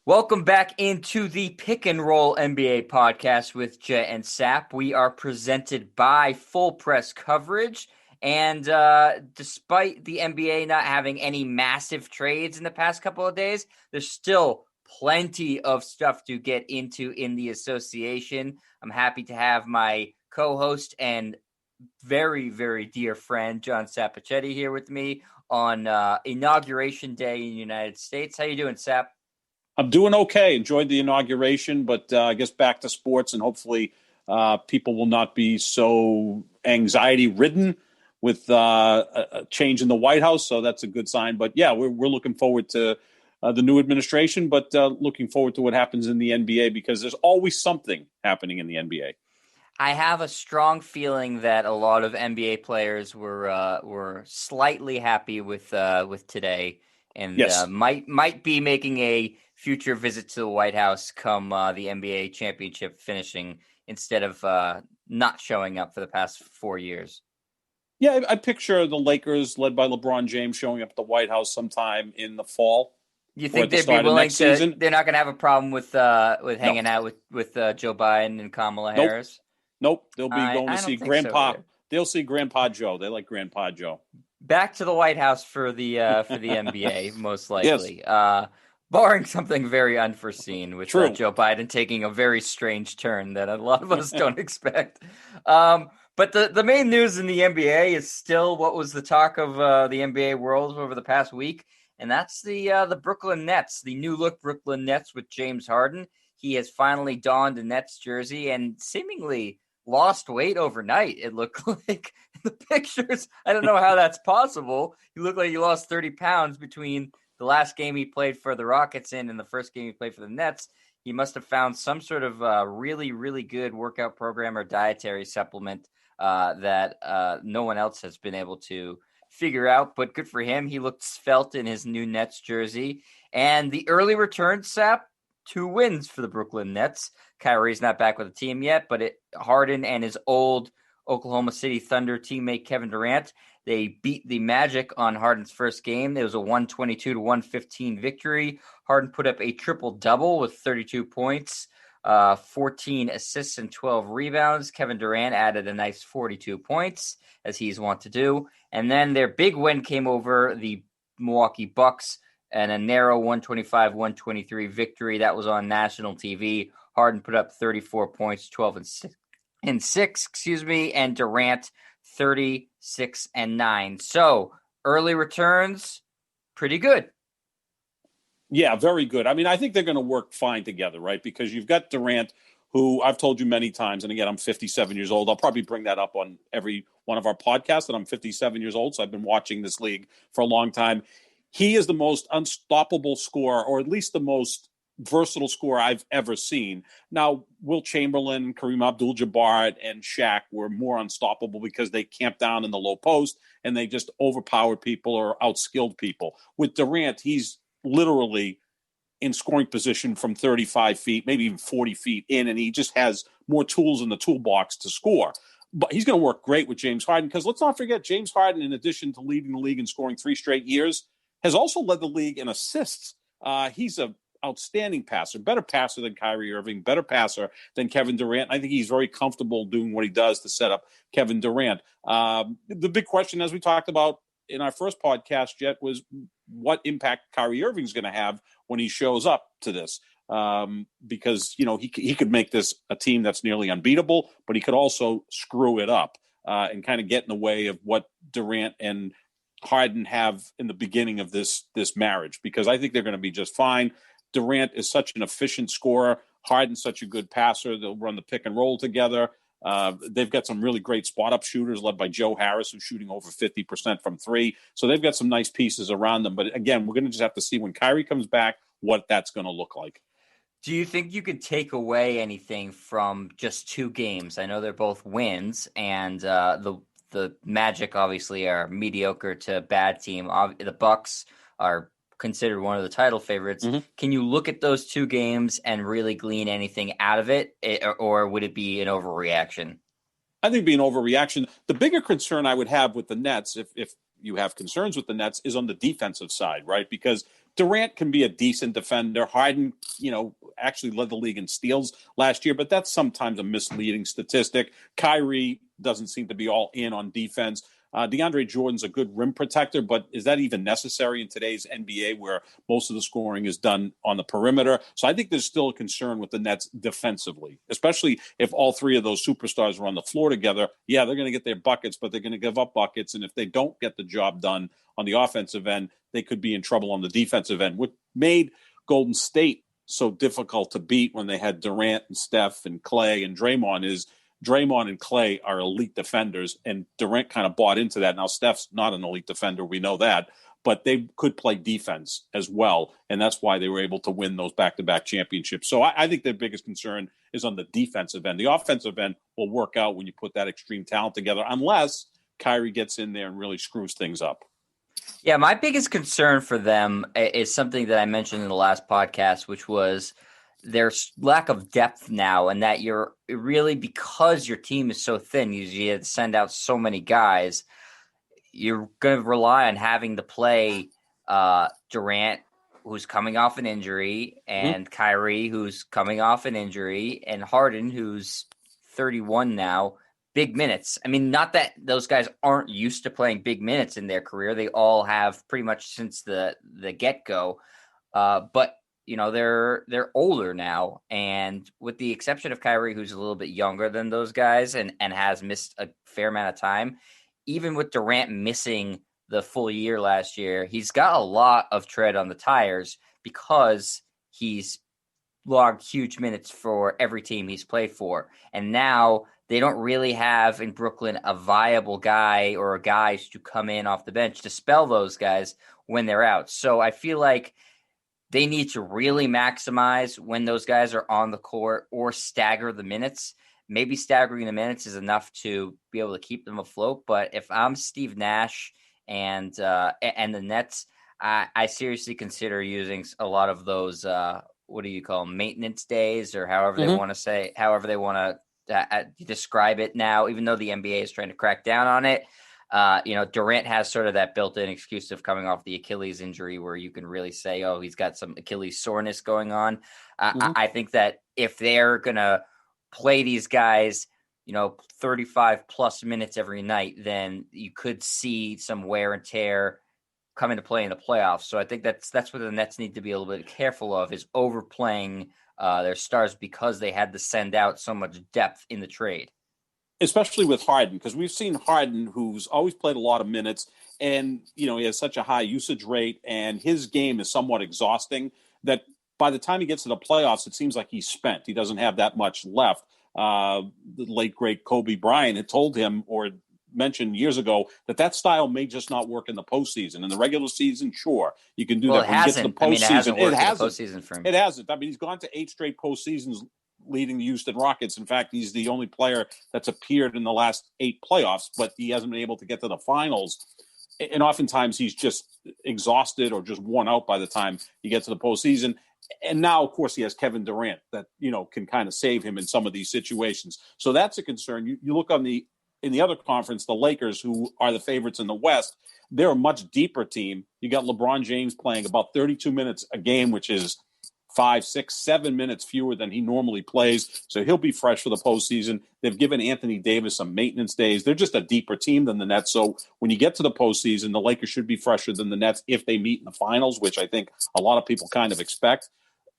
Welcome back into the Pick and Roll NBA podcast with Jet and Sap. We are presented by Full Press Coverage. And despite the NBA not having any massive trades in the past couple of days, there's still plenty of stuff to get into in the association. I'm happy to have my co-host and very, very dear friend, John Sapichetti, here with me on Inauguration Day in the United States. How you doing, Sap? I'm doing okay. Enjoyed the inauguration, but I guess back to sports, and hopefully people will not be so anxiety-ridden with a change in the White House, so that's a good sign. But, yeah, we're looking forward to the new administration, but looking forward to what happens in the NBA because there's always something happening in the NBA. I have a strong feeling that a lot of NBA players were slightly happy with today, and Yes. might be making a future visit to the White House come the NBA championship finishing instead of not showing up for the past 4 years. Yeah, I picture the Lakers led by LeBron James showing up at the White House sometime in the fall. You think they'd be willing to? Season. They're not going to have a problem with hanging out with Joe Biden and Kamala Harris. Nope. They'll be going to see Grandpa. They'll see Grandpa Joe. They like Grandpa Joe. Back to the White House for the NBA, most likely. Yes. Barring something very unforeseen, with Joe Biden taking a very strange turn that a lot of us don't expect. But the main news in the NBA is still what was the talk of the NBA world over the past week, and that's the Brooklyn Nets, the new look Brooklyn Nets with James Harden. He has finally donned a Nets jersey and seemingly lost weight overnight, it looked like in the pictures. I don't know how that's possible. He looked like he lost 30 pounds between the last game he played for the Rockets and the first game he played for the Nets. He must have found some sort of really, really good workout program or dietary supplement that no one else has been able to figure out. But good for him. He looked svelte in his new Nets jersey. And the early return, Sap, 2 wins for the Brooklyn Nets. Kyrie's not back with the team yet, but Harden and his old Oklahoma City Thunder teammate Kevin Durant, they beat the Magic on Harden's first game. It was a 122-115 victory. Harden put up a triple-double with 32 points, 14 assists, and 12 rebounds. Kevin Durant added a nice 42 points, as he's wont to do. And then their big win came over the Milwaukee Bucks and a narrow 125-123 victory. That was on national TV. Harden put up 34 points, 12 and 6, and Durant 36 and 9. So early returns, pretty good. Yeah, very good. I mean, I think they're going to work fine together, right? Because you've got Durant, who I've told you many times, and again, I'm 57 years old. I'll probably bring that up on every one of our podcasts that I'm 57 years old, so I've been watching this league for a long time. He is the most unstoppable scorer, or at least the most versatile scorer I've ever seen. Now, Will Chamberlain, Kareem Abdul-Jabbar, and Shaq were more unstoppable because they camped down in the low post and they just overpowered people or outskilled people. With Durant, he's literally in scoring position from 35 feet, maybe even 40 feet in, and he just has more tools in the toolbox to score. But he's going to work great with James Harden because let's not forget, James Harden, in addition to leading the league and scoring 3 straight years, has also led the league in assists. He's an outstanding passer, better passer than Kyrie Irving, better passer than Kevin Durant. I think he's very comfortable doing what he does to set up Kevin Durant. The big question, as we talked about in our first podcast, Jet, was what impact Kyrie Irving is going to have when he shows up to this. Because, you know, he could make this a team that's nearly unbeatable, but he could also screw it up and kind of get in the way of what Durant and Harden have in the beginning of this marriage, because I think they're going to be just fine. Durant is such an efficient scorer. Harden's such a good passer. They'll run the pick and roll together. They've got some really great spot-up shooters led by Joe Harris, who's shooting over 50% from 3. So they've got some nice pieces around them. But again, we're going to just have to see when Kyrie comes back what that's going to look like. Do you think you could take away anything from just 2 games? I know they're both wins, and the Magic obviously are mediocre to bad team. The Bucks are considered one of the title favorites. Mm-hmm. Can you look at those 2 games and really glean anything out of it, or would it be an overreaction? I think it'd be an overreaction. The bigger concern I would have with the Nets, if you have concerns with the Nets, is on the defensive side, right? Because Durant can be a decent defender. Harden, actually led the league in steals last year, but that's sometimes a misleading statistic. Kyrie doesn't seem to be all in on defense. DeAndre Jordan's a good rim protector, but is that even necessary in today's NBA where most of the scoring is done on the perimeter? So I think there's still a concern with the Nets defensively, especially if all three of those superstars are on the floor together. Yeah, they're going to get their buckets, but they're going to give up buckets. And if they don't get the job done on the offensive end, they could be in trouble on the defensive end. What made Golden State so difficult to beat when they had Durant and Steph and Clay and Draymond is Draymond and Clay are elite defenders, and Durant kind of bought into that. Now, Steph's not an elite defender. We know that. But they could play defense as well, and that's why they were able to win those back-to-back championships. So I think their biggest concern is on the defensive end. The offensive end will work out when you put that extreme talent together, unless Kyrie gets in there and really screws things up. Yeah, my biggest concern for them is something that I mentioned in the last podcast, which was their lack of depth now, and that you're really, because your team is so thin, you have to send out so many guys, you're going to rely on having to play Durant, who's coming off an injury, and Kyrie, who's coming off an injury, and Harden, who's 31 now, big minutes. I mean, not that those guys aren't used to playing big minutes in their career. They all have pretty much since the get-go. But they're older now, and with the exception of Kyrie, who's a little bit younger than those guys and has missed a fair amount of time, even with Durant missing the full year last year, he's got a lot of tread on the tires because he's logged huge minutes for every team he's played for. And now they don't really have in Brooklyn a viable guy or guys to come in off the bench to spell those guys when they're out. So I feel like they need to really maximize when those guys are on the court or stagger the minutes. Maybe staggering the minutes is enough to be able to keep them afloat. But if I'm Steve Nash and the Nets, I seriously consider using a lot of those, what do you call them, maintenance days, or however they want to say, however they want to describe it now, even though the NBA is trying to crack down on it. Durant has sort of that built-in excuse of coming off the Achilles injury where you can really say, oh, he's got some Achilles soreness going on. I think that if they're going to play these guys, 35 plus minutes every night, then you could see some wear and tear come into play in the playoffs. So I think that's what the Nets need to be a little bit careful of, is overplaying their stars because they had to send out so much depth in the trade. Especially with Harden, because we've seen Harden, who's always played a lot of minutes, and he has such a high usage rate, and his game is somewhat exhausting that by the time he gets to the playoffs, it seems like he's spent. He doesn't have that much left. The late, great Kobe Bryant had told him or mentioned years ago that style may just not work in the postseason. In the regular season, sure, you can do that. When you get to the postseason, it hasn't worked in the postseason for him. It hasn't. I mean, he's gone to 8 straight postseasons leading the Houston Rockets. In fact, he's the only player that's appeared in the last 8 playoffs, but he hasn't been able to get to the finals. And oftentimes he's just exhausted or just worn out by the time he gets to the postseason. And now, of course, he has Kevin Durant that, can kind of save him in some of these situations. So that's a concern. You look in the other conference, the Lakers, who are the favorites in the West, they're a much deeper team. You got LeBron James playing about 32 minutes a game, which is 5, 6, 7 minutes fewer than he normally plays. So he'll be fresh for the postseason. They've given Anthony Davis some maintenance days. They're just a deeper team than the Nets. So when you get to the postseason, the Lakers should be fresher than the Nets if they meet in the finals, which I think a lot of people kind of expect.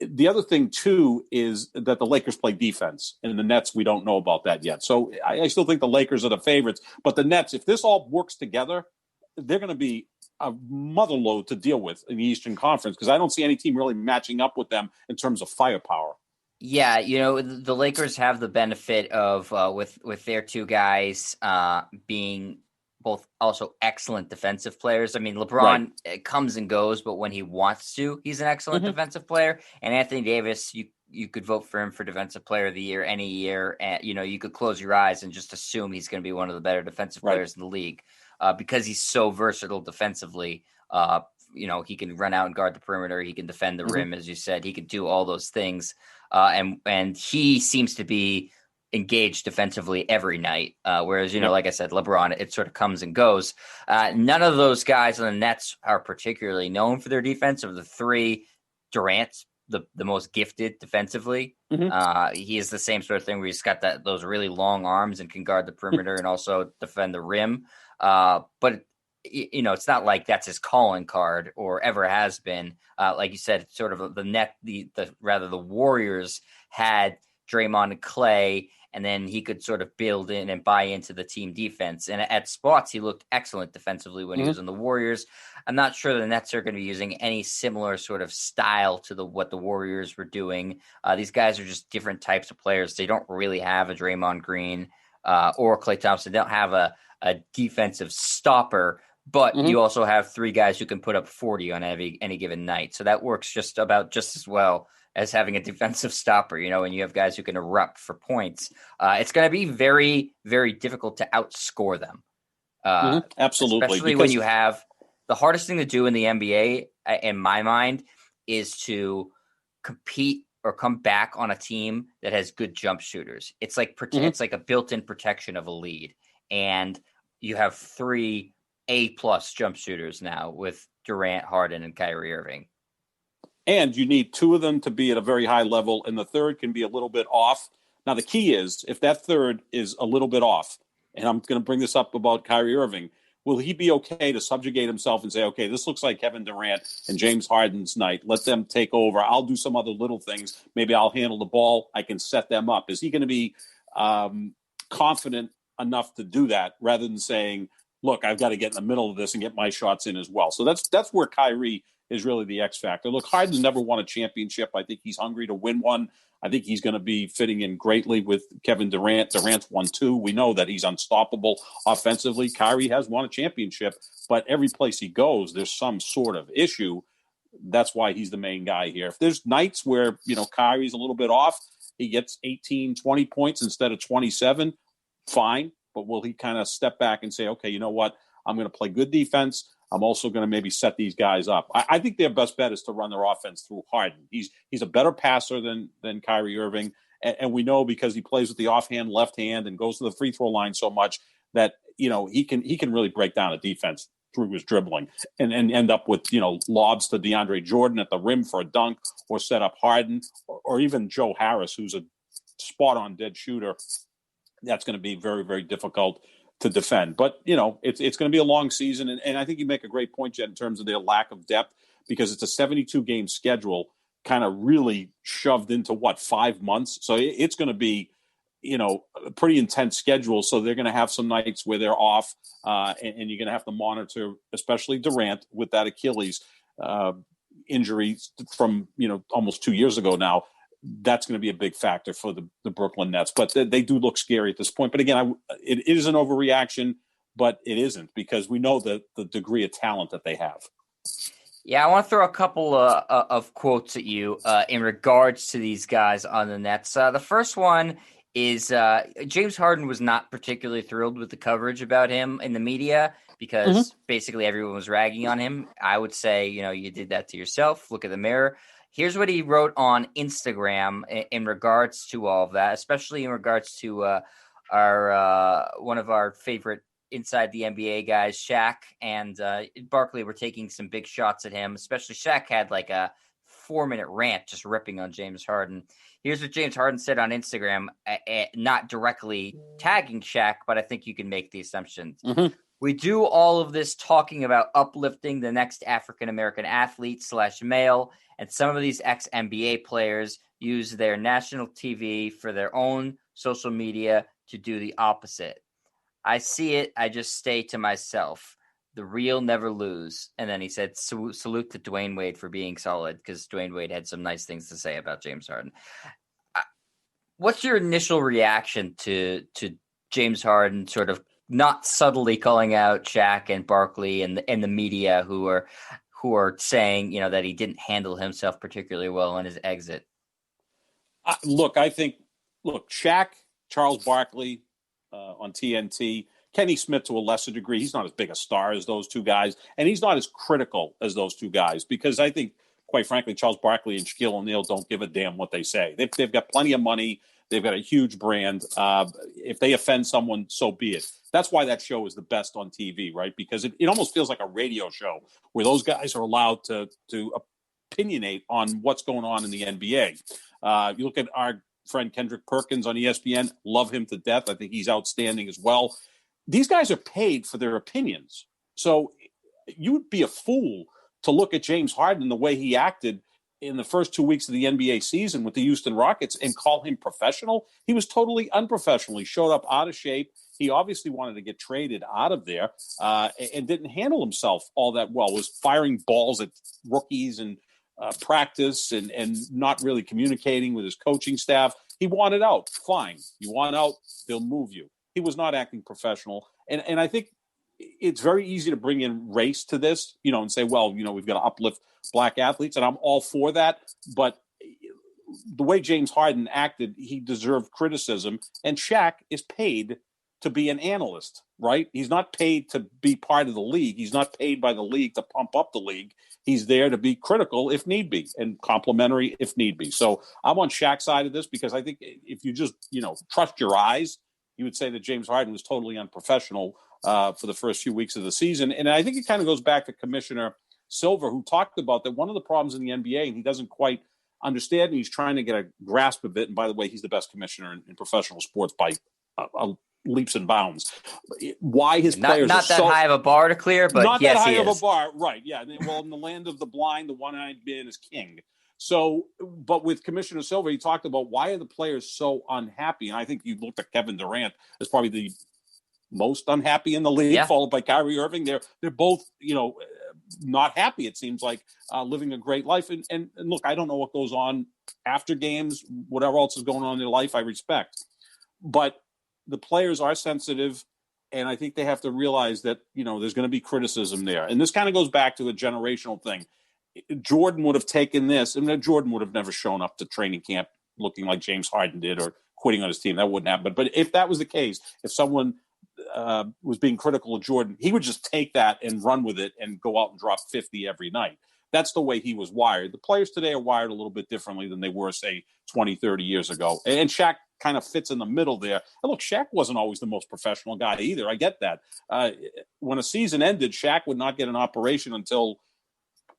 The other thing, too, is that the Lakers play defense, and the Nets, we don't know about that yet. So I still think the Lakers are the favorites. But the Nets, if this all works together, they're going to be a motherload to deal with in the Eastern Conference, because I don't see any team really matching up with them in terms of firepower. Yeah, the Lakers have the benefit of with their 2 guys being both also excellent defensive players. I mean, LeBron comes and goes, but when he wants to, he's an excellent defensive player. And Anthony Davis, you could vote for him for Defensive Player of the Year any year. And, you could close your eyes and just assume he's going to be one of the better defensive players in the league. Because he's so versatile defensively. He can run out and guard the perimeter. He can defend the rim, as you said. He can do all those things. And he seems to be engaged defensively every night. Whereas, like I said, LeBron, it sort of comes and goes. None of those guys on the Nets are particularly known for their defense. Of the three, Durant's the most gifted defensively. He is the same sort of thing where he's got those really long arms and can guard the perimeter and also defend the rim. But it's not like that's his calling card or ever has been. Like you said, sort of the Warriors had Draymond and Clay, and then he could sort of build in and buy into the team defense. And at spots, he looked excellent defensively when he was in the Warriors. I'm not sure the Nets are going to be using any similar sort of style to what the Warriors were doing. These guys are just different types of players. They don't really have a Draymond Green or Klay Thompson. They don't have a defensive stopper, but you also have three guys who can put up 40 on any given night. So that works just as well as having a defensive stopper, and you have guys who can erupt for points. It's going to be very, very difficult to outscore them. Absolutely. Especially when you have the hardest thing to do in the NBA, in my mind, is to compete or come back on a team that has good jump shooters. It's like it's like a built-in protection of a lead. And you have 3 A+ jump shooters now with Durant, Harden, and Kyrie Irving. And you need 2 of them to be at a very high level, and the third can be a little bit off. Now, the key is, if that third is a little bit off, and I'm going to bring this up about Kyrie Irving, will he be okay to subjugate himself and say, okay, this looks like Kevin Durant and James Harden's night. Let them take over. I'll do some other little things. Maybe I'll handle the ball. I can set them up. Is he going to be confident enough to do that rather than saying, look, I've got to get in the middle of this and get my shots in as well? So that's where Kyrie is really the X factor. Look, Harden's never won a championship. I think he's hungry to win one. I think he's going to be fitting in greatly with Kevin Durant. Durant's won 2. We know that he's unstoppable offensively. Kyrie has won a championship, but every place he goes, there's some sort of issue. That's why he's the main guy here. If there's nights where, Kyrie's a little bit off, he gets 18, 20 points instead of 27, fine. But will he kind of step back and say, okay, you know what? I'm going to play good defense. I'm also going to maybe set these guys up. I think their best bet is to run their offense through Harden. He's a better passer than Kyrie Irving, and we know because he plays with the offhand left hand and goes to the free throw line so much that he can really break down a defense through his dribbling and end up with lobs to DeAndre Jordan at the rim for a dunk, or set up Harden, or even Joe Harris, who's a spot on dead shooter. That's going to be very, very difficult to defend. But, it's going to be a long season. And I think you make a great point, Jed, in terms of their lack of depth, because it's a 72-game schedule kind of really shoved into, 5 months? So it's going to be, a pretty intense schedule. So they're going to have some nights where they're off, and you're going to have to monitor, especially Durant, with that Achilles injury from, almost 2 years ago now. That's going to be a big factor for the Brooklyn Nets. But they do look scary at this point. But again, it is an overreaction, but it isn't, because we know the degree of talent that they have. Yeah, I want to throw a couple of quotes at you in regards to these guys on the Nets. The first one is James Harden was not particularly thrilled with the coverage about him in the media, because basically everyone was ragging on him. I would say, you did that to yourself. Look at the mirror. Here's what he wrote on Instagram in regards to all of that, especially in regards to our one of our favorite inside the NBA guys, Shaq, and Barkley were taking some big shots at him. Especially Shaq had like a 4-minute rant just ripping on James Harden. Here's what James Harden said on Instagram, not directly tagging Shaq, but I think you can make the assumption. We do all of this talking about uplifting the next African-American athlete / male, and some of these ex-NBA players use their national TV for their own social media to do the opposite. I see it. I just stay to myself. The real never lose. And then he said, salute to Dwayne Wade for being solid, because Dwayne Wade had some nice things to say about James Harden. What's your initial reaction to James Harden sort of not subtly calling out Shaq and Barkley and the media who are saying, that he didn't handle himself particularly well on his exit? Shaq, Charles Barkley on TNT, Kenny Smith to a lesser degree. He's not as big a star as those two guys, and he's not as critical as those two guys, because I think quite frankly, Charles Barkley and Shaquille O'Neal don't give a damn what they say. They've got plenty of money. They've got a huge brand. If they offend someone, so be it. That's why that show is the best on TV, right? Because it almost feels like a radio show where those guys are allowed to opinionate on what's going on in the NBA. You look at our friend Kendrick Perkins on ESPN, love him to death. I think he's outstanding as well. These guys are paid for their opinions. So you would be a fool to look at James Harden and the way he acted in the first 2 weeks of the NBA season with the Houston Rockets and call him professional. He was totally unprofessional. He showed up out of shape. He obviously wanted to get traded out of there and didn't handle himself all that well, was firing balls at rookies and practice and not really communicating with his coaching staff. He wanted out. Fine. You want out, they'll move you. He was not acting professional. And I think it's very easy to bring in race to this, and say, well, we've got to uplift black athletes, and I'm all for that. But the way James Harden acted, he deserved criticism, and Shaq is paid to be an analyst, right? He's not paid to be part of the league. He's not paid by the league to pump up the league. He's there to be critical if need be and complimentary if need be. So I'm on Shaq's side of this because I think if you just, trust your eyes, you would say that James Harden was totally unprofessional for the first few weeks of the season. And I think it kind of goes back to Commissioner Silver, who talked about that one of the problems in the NBA, and he doesn't quite understand, and he's trying to get a grasp of it. And by the way, he's the best commissioner in professional sports by leaps and bounds. Why his players not that high of a bar to clear, but not yes, that high he of is. a bar, right? Yeah. Well, in the land of the blind, the one-eyed man is king. So, but with Commissioner Silver, he talked about why are the players so unhappy, and I think you looked at Kevin Durant as probably the most unhappy in the league, followed by Kyrie Irving. They're both, not happy. It seems like living a great life. And look, I don't know what goes on after games, whatever else is going on in their life, I respect. But the players are sensitive, and I think they have to realize that, there's going to be criticism there. And this kind of goes back to a generational thing. Jordan would have taken this, and Jordan would have never shown up to training camp looking like James Harden did or quitting on his team. That wouldn't happen. But if that was the case, if someone was being critical of Jordan, he would just take that and run with it and go out and drop 50 every night. That's the way he was wired. The players today are wired a little bit differently than they were, say, 20, 30 years ago. And Shaq kind of fits in the middle there. And look, Shaq wasn't always the most professional guy either. I get that. When a season ended, Shaq would not get an operation until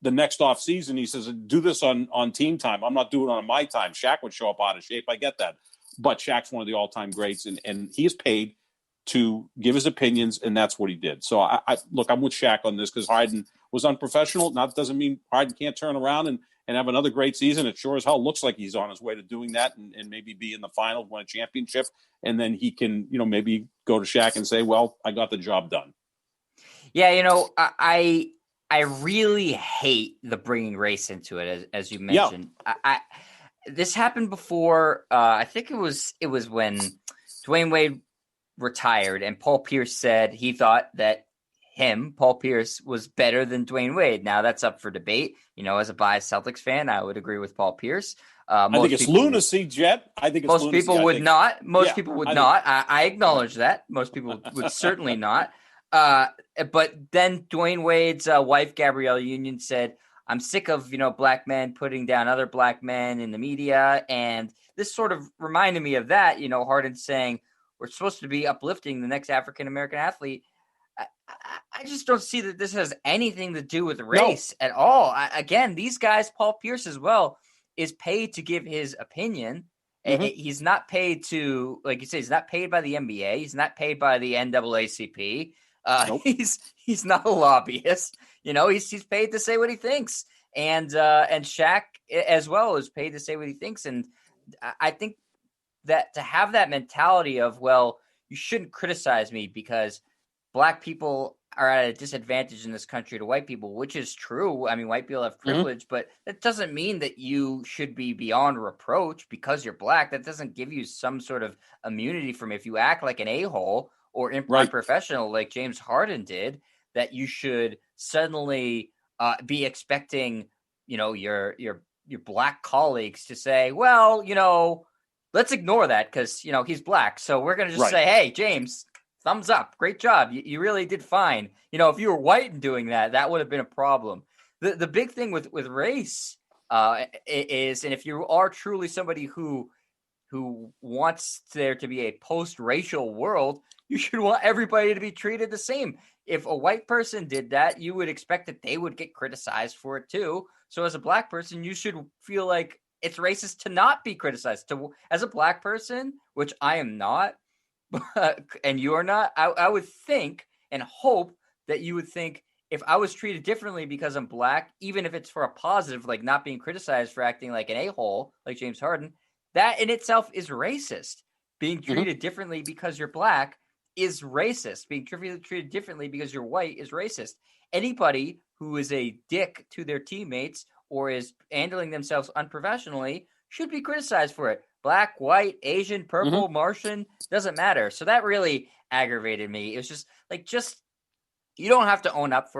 the next off season. He says, do this on team time. I'm not doing it on my time. Shaq would show up out of shape. I get that. But Shaq's one of the all-time greats, and he is paid to give his opinions, and that's what he did. So, look, I'm with Shaq on this because Harden was unprofessional. Now, that doesn't mean Harden can't turn around and have another great season. It sure as hell looks like he's on his way to doing that and maybe be in the finals, win a championship, and then he can, maybe go to Shaq and say, well, I got the job done. Yeah, I really hate the bringing race into it, as you mentioned. Yeah. This happened before. I think it was when Dwayne Wade retired, and Paul Pierce said he thought that Paul Pierce, was better than Dwayne Wade. Now that's up for debate. As a biased Celtics fan, I would agree with Paul Pierce. I think it's lunacy, Jet. I think it's most lunacy. People would not. Most people would not. I acknowledge that. Most people would certainly not. But then Dwayne Wade's wife, Gabrielle Union, said, I'm sick of, black men putting down other black men in the media. And this sort of reminded me of that, Harden saying, we're supposed to be uplifting the next African-American athlete. I just don't see that this has anything to do with race at all. Again, these guys, Paul Pierce as well, is paid to give his opinion. Mm-hmm. He's not paid to, like you say, he's not paid by the NBA. He's not paid by the NAACP. Nope. He's not a lobbyist. He's paid to say what he thinks. And Shaq as well is paid to say what he thinks. And I think that to have that mentality of, well, you shouldn't criticize me because black people are at a disadvantage in this country to white people, which is true. I mean, white people have privilege, but that doesn't mean that you should be beyond reproach because you're black. That doesn't give you some sort of immunity from if you act like an a-hole or unprofessional like James Harden did, that you should suddenly be expecting, your black colleagues to say, well, let's ignore that because, he's black. So we're going to just say, hey, James, thumbs up. Great job. You really did fine. If you were white and doing that, that would have been a problem. The big thing with race And if you are truly somebody who wants there to be a post-racial world, you should want everybody to be treated the same. If a white person did that, you would expect that they would get criticized for it too. So as a black person, you should feel like it's racist to not be criticized. As a black person, which I am not, and you are not, I would think and hope that you would think, if I was treated differently because I'm black, even if it's for a positive, like not being criticized for acting like an a-hole, like James Harden, that in itself is racist. Being treated differently because you're black is racist. Being treated differently because you're white is racist. Anybody who is a dick to their teammates or is handling themselves unprofessionally should be criticized for it. Black, white, Asian, purple, Martian, doesn't matter. So that really aggravated me. It was just you don't have to own up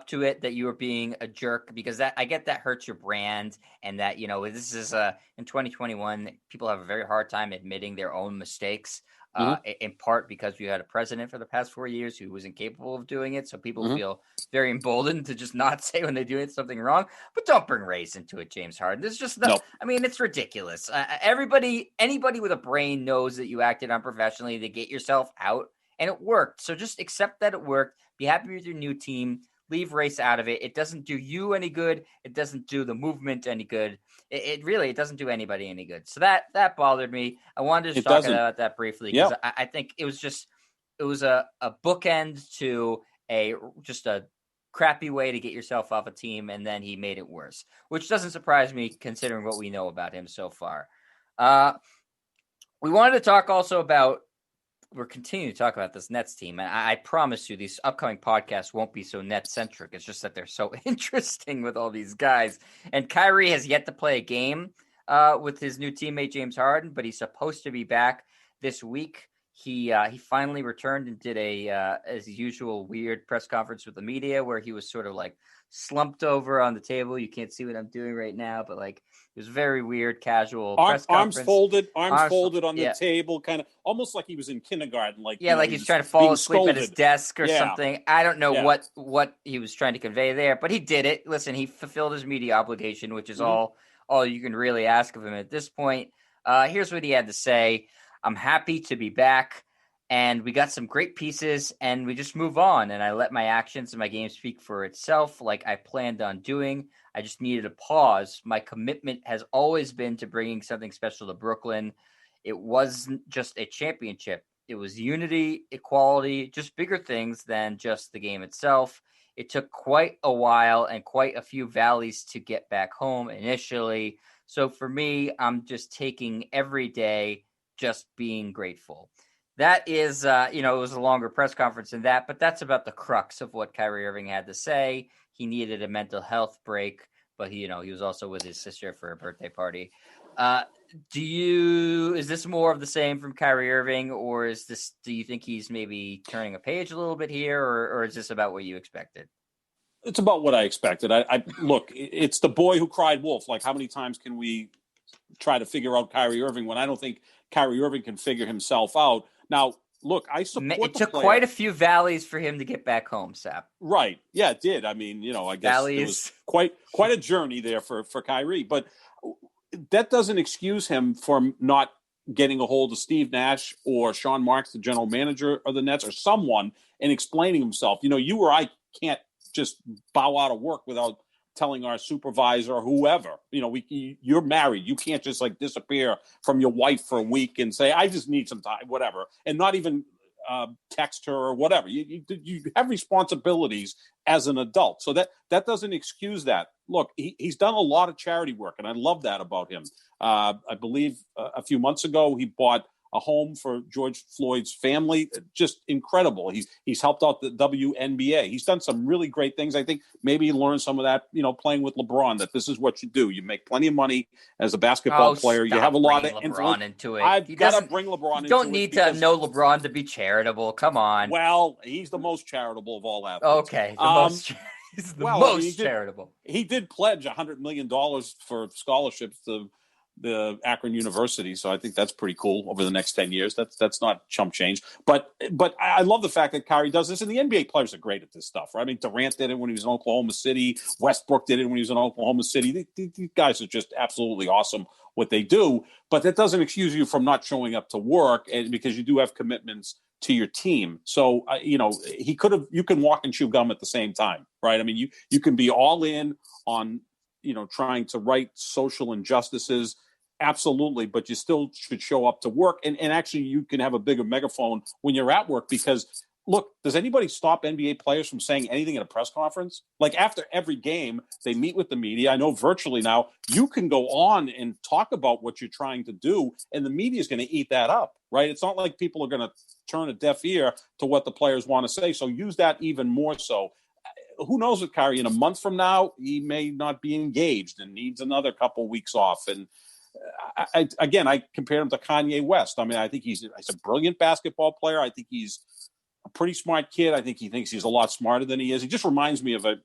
to it that you were being a jerk, because that, I get, that hurts your brand, and that, this is in 2021, people have a very hard time admitting their own mistakes, in part because we had a president for the past 4 years who was incapable of doing it. So people feel very emboldened to just not say when they do something wrong. But don't bring race into it, James Harden. This is just it's ridiculous. Anybody with a brain knows that you acted unprofessionally to get yourself out, and it worked. So just accept that it worked. Be happy with your new team. Leave race out of it. It doesn't do you any good. It doesn't do the movement any good. It doesn't do anybody any good. So that bothered me. I wanted to just talk about that briefly, because I think it was a bookend to a crappy way to get yourself off a team, and then he made it worse, which doesn't surprise me considering what we know about him so far. We wanted to talk also about, we're continuing to talk about this Nets team, and I promise you these upcoming podcasts won't be so Nets-centric. It's just that they're so interesting with all these guys. And Kyrie has yet to play a game with his new teammate James Harden, but he's supposed to be back this week. He finally returned and did as usual, weird press conference with the media where he was sort of like slumped over on the table. You can't see what I'm doing right now, but like, it was very weird, casual press conference. Arms folded on the table, kind of almost like he was in kindergarten. Like he's trying to fall asleep at his desk or something. I don't know what he was trying to convey there, but he did it. Listen, he fulfilled his media obligation, which is all you can really ask of him at this point. Here's what he had to say. I'm happy to be back, and we got some great pieces, and we just move on. And I let my actions and my game speak for itself, like I planned on doing. I just needed a pause. My commitment has always been to bringing something special to Brooklyn. It wasn't just a championship. It was unity, equality, just bigger things than just the game itself. It took quite a while and quite a few valleys to get back home initially. So for me, I'm just taking every day, just being grateful. That is, it was a longer press conference than that, but that's about the crux of what Kyrie Irving had to say. He needed a mental health break, but he was also with his sister for a birthday party. Is this more of the same from Kyrie Irving, or do you think he's maybe turning a page a little bit here, or is this about what you expected? It's about what I expected. I look, it's the boy who cried wolf. Like, how many times can we try to figure out Kyrie Irving when I don't think Kyrie Irving can figure himself out? Now, look, I support it took quite a few valleys for him to get back home, Sap. Right. Yeah, it did. I mean, I guess valleys. It was quite a journey there for Kyrie. But that doesn't excuse him from not getting a hold of Steve Nash or Sean Marks, the general manager of the Nets, or someone, and explaining himself. You or I can't just bow out of work without telling our supervisor or whoever, you're married. You can't just like disappear from your wife for a week and say, I just need some time, whatever, and not even text her or whatever. You have responsibilities as an adult. So that doesn't excuse that. Look, he's done a lot of charity work, and I love that about him. I believe a few months ago, he bought a home for George Floyd's family. Just incredible. He's helped out the WNBA. He's done some really great things. I think maybe he learned some of that, playing with LeBron, that this is what you do. You make plenty of money as a basketball player. You have a lot of influence. Into it. I've got to bring LeBron into it. You don't need to know LeBron to be charitable. Come on. Well, he's the most charitable of all athletes. Okay. He's the most charitable. He did pledge $100 million for scholarships to the Akron University. So I think that's pretty cool over the next 10 years. That's not chump change. But I love the fact that Kyrie does this, and the NBA players are great at this stuff, right? I mean, Durant did it when he was in Oklahoma City. Westbrook did it when he was in Oklahoma City. These guys are just absolutely awesome what they do. But that doesn't excuse you from not showing up to work, and because you do have commitments to your team. So, you can walk and chew gum at the same time, right? I mean, you can be all in on, trying to right social injustices. Absolutely. But you still should show up to work. And actually, you can have a bigger megaphone when you're at work because, look, does anybody stop NBA players from saying anything at a press conference? Like after every game, they meet with the media. I know virtually now you can go on and talk about what you're trying to do, and the media is going to eat that up, right? It's not like people are going to turn a deaf ear to what the players want to say. So use that even more so. Who knows with Kyrie, in a month from now, he may not be engaged and needs another couple weeks off. And I compare him to Kanye West. I mean, I think he's a brilliant basketball player. I think he's a pretty smart kid. I think he thinks he's a lot smarter than he is. He just reminds me of a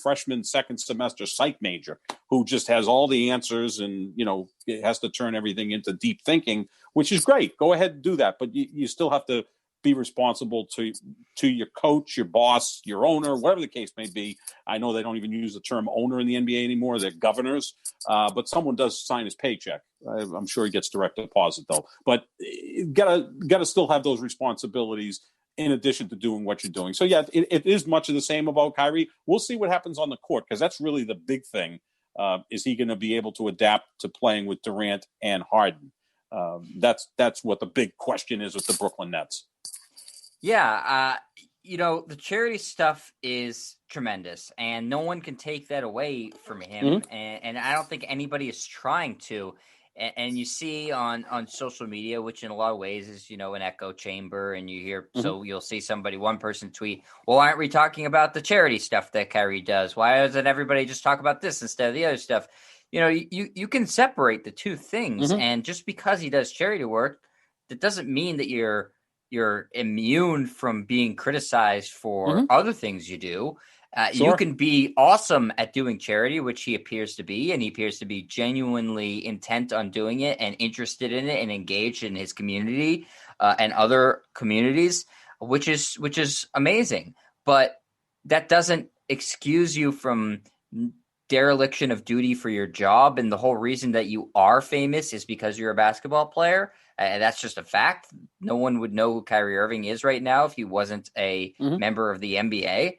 freshman second semester psych major who just has all the answers and has to turn everything into deep thinking, which is great. Go ahead and do that, but you still have to be responsible to your coach, your boss, your owner, whatever the case may be. I know they don't even use the term owner in the NBA anymore. They're governors, but someone does sign his paycheck. I'm sure he gets direct deposit though, but you gotta still have those responsibilities in addition to doing what you're doing. So yeah, it is much of the same about Kyrie. We'll see what happens on the court, because that's really the big thing. Is he going to be able to adapt to playing with Durant and Harden? That's what the big question is with the Brooklyn Nets. Yeah, the charity stuff is tremendous, and no one can take that away from him. Mm-hmm. And I don't think anybody is trying to. And you see on social media, which in a lot of ways is, an echo chamber, and you hear, mm-hmm. So you'll see one person tweet, well, aren't we talking about the charity stuff that Kyrie does? Why doesn't everybody just talk about this instead of the other stuff? You can separate the two things. Mm-hmm. And just because he does charity work, that doesn't mean that you're immune from being criticized for mm-hmm. other things you do. Sure. You can be awesome at doing charity, which he appears to be, and he appears to be genuinely intent on doing it and interested in it and engaged in his community and other communities, which is amazing. But that doesn't excuse you from dereliction of duty for your job. And the whole reason that you are famous is because you're a basketball player. And that's just a fact. No one would know who Kyrie Irving is right now if he wasn't a mm-hmm. member of the NBA.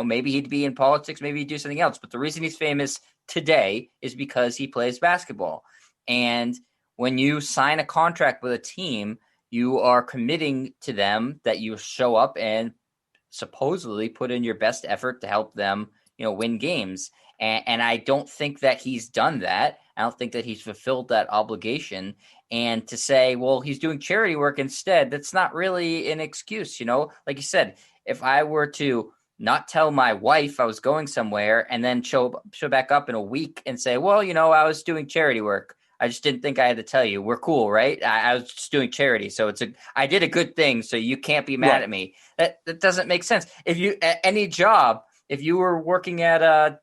Maybe he'd be in politics, maybe he'd do something else. But the reason he's famous today is because he plays basketball. And when you sign a contract with a team, you are committing to them that you show up and supposedly put in your best effort to help them, win games. And I don't think that he's done that. I don't think that he's fulfilled that obligation. And to say, well, he's doing charity work instead, that's not really an excuse. Like you said, if I were to not tell my wife I was going somewhere and then show back up in a week and say, well, I was doing charity work, I just didn't think I had to tell you. We're cool, right? I was just doing charity. So I did a good thing, so you can't be mad at me. That doesn't make sense. If you at any job, if you were working at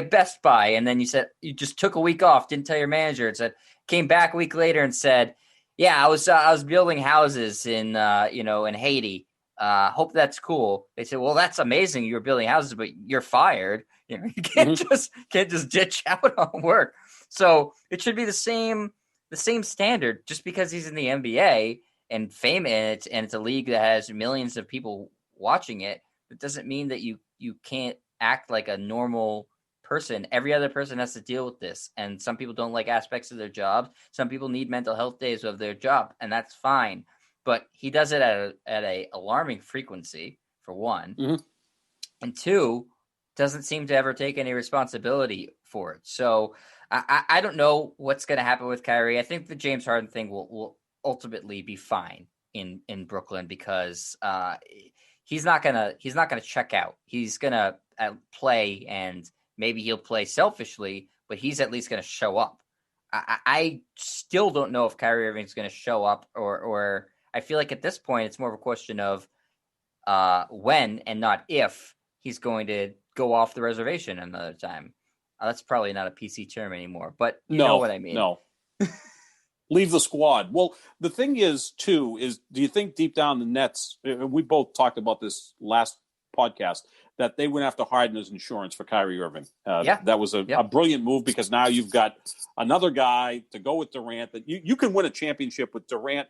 Best Buy and then you said you just took a week off, didn't tell your manager, and came back a week later and said, yeah, I was building houses in Haiti. Hope that's cool. They said, well, that's amazing. You were building houses, but you're fired. You can't mm-hmm. can't just ditch out on work. So it should be the same standard. Just because he's in the NBA and famous, and it's a league that has millions of people watching it, it doesn't mean that you can't act like a normal person. Every other person has to deal with this, and some people don't like aspects of their jobs. Some people need mental health days of their job, and that's fine. But he does it at a alarming frequency, for one, mm-hmm. and two, doesn't seem to ever take any responsibility for it. So I don't know what's going to happen with Kyrie. I think the James Harden thing will ultimately be fine in Brooklyn, because he's not gonna check out. He's gonna play, and maybe he'll play selfishly, but he's at least gonna show up. I still don't know if Kyrie Irving's gonna show up, or I feel like at this point it's more of a question of when and not if he's going to go off the reservation another time. That's probably not a PC term anymore, but you know what I mean. No. Leave the squad. Well, the thing is, too, do you think deep down the Nets, we both talked about this last podcast, that they went after Harden as insurance for Kyrie Irving? That was a brilliant move, because now you've got another guy to go with Durant, that you can win a championship with Durant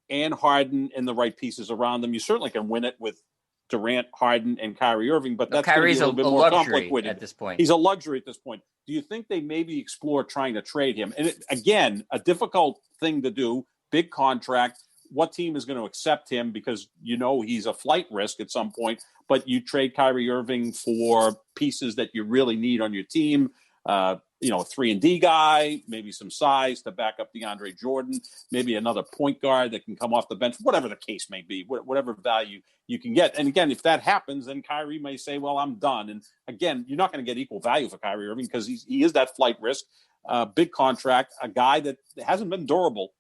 and Harden and the right pieces around them. You certainly can win it with Durant, Harden, and Kyrie Irving, but that's going to be a little bit more complicated at this point. He's a luxury at this point. Do you think they maybe explore trying to trade him? And again, a difficult thing to do, big contract. What team is going to accept him? Because he's a flight risk at some point, but you trade Kyrie Irving for pieces that you really need on your team. A 3-and-D guy, maybe some size to back up DeAndre Jordan, maybe another point guard that can come off the bench, whatever the case may be, whatever value you can get. And again, if that happens, then Kyrie may say, well, I'm done. And again, you're not going to get equal value for Kyrie Irving, because he is that flight risk, big contract, a guy that hasn't been durable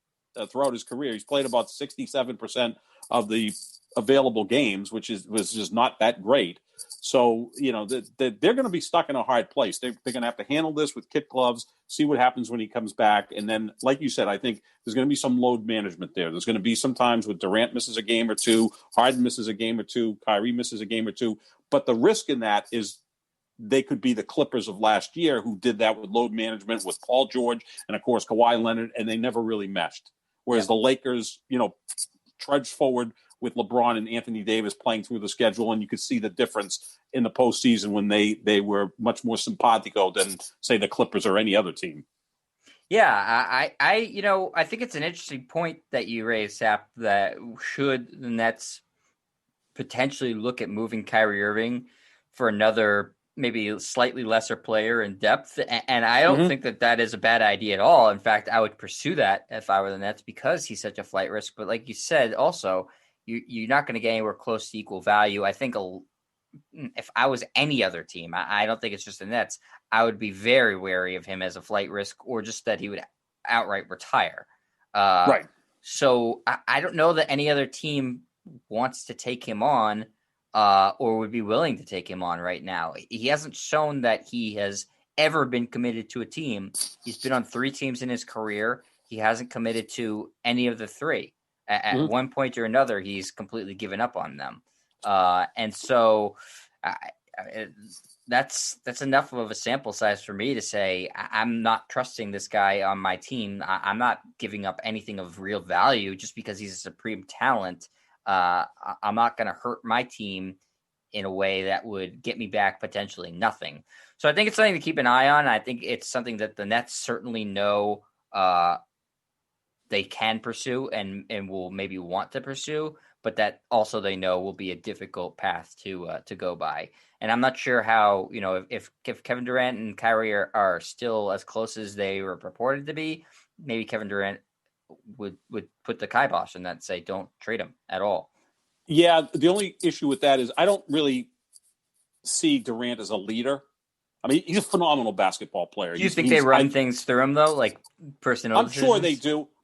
throughout his career. He's played about 67% of the available games, was just not that great. So, they're going to be stuck in a hard place. They're going to have to handle this with kid gloves, see what happens when he comes back. And then, like you said, I think there's going to be some load management there. There's going to be some times when Durant misses a game or two, Harden misses a game or two, Kyrie misses a game or two. But the risk in that is they could be the Clippers of last year, who did that with load management with Paul George and, of course, Kawhi Leonard, and they never really meshed. Whereas the Lakers, trudged forward with LeBron and Anthony Davis playing through the schedule, and you could see the difference in the postseason when they were much more simpatico than, say, the Clippers or any other team. Yeah, I think it's an interesting point that you raised, Sap, that should the Nets potentially look at moving Kyrie Irving for another maybe slightly lesser player in depth. And I don't think that is a bad idea at all. In fact, I would pursue that if I were the Nets, because he's such a flight risk. But like you said, also, you're not going to get anywhere close to equal value. I think if I was any other team, I don't think it's just the Nets, I would be very wary of him as a flight risk, or just that he would outright retire. Right. So I don't know that any other team wants to take him on, or would be willing to take him on right now. He hasn't shown that he has ever been committed to a team. He's been on 3 teams in his career. He hasn't committed to any of the 3. At one point or another, he's completely given up on them. And so that's enough of a sample size for me to say I'm not trusting this guy on my team. I'm not giving up anything of real value just because he's a supreme talent. I'm not going to hurt my team in a way that would get me back potentially nothing. So I think it's something to keep an eye on. I think it's something that the Nets certainly know they can pursue and will maybe want to pursue, but that also they know will be a difficult path to go by. And I'm not sure how, if Kevin Durant and Kyrie are still as close as they were purported to be, maybe Kevin Durant would put the kibosh on that and say, don't trade him at all. Yeah, the only issue with that is I don't really see Durant as a leader. I mean, he's a phenomenal basketball player. Do you think they run things through him, though, like personal decisions?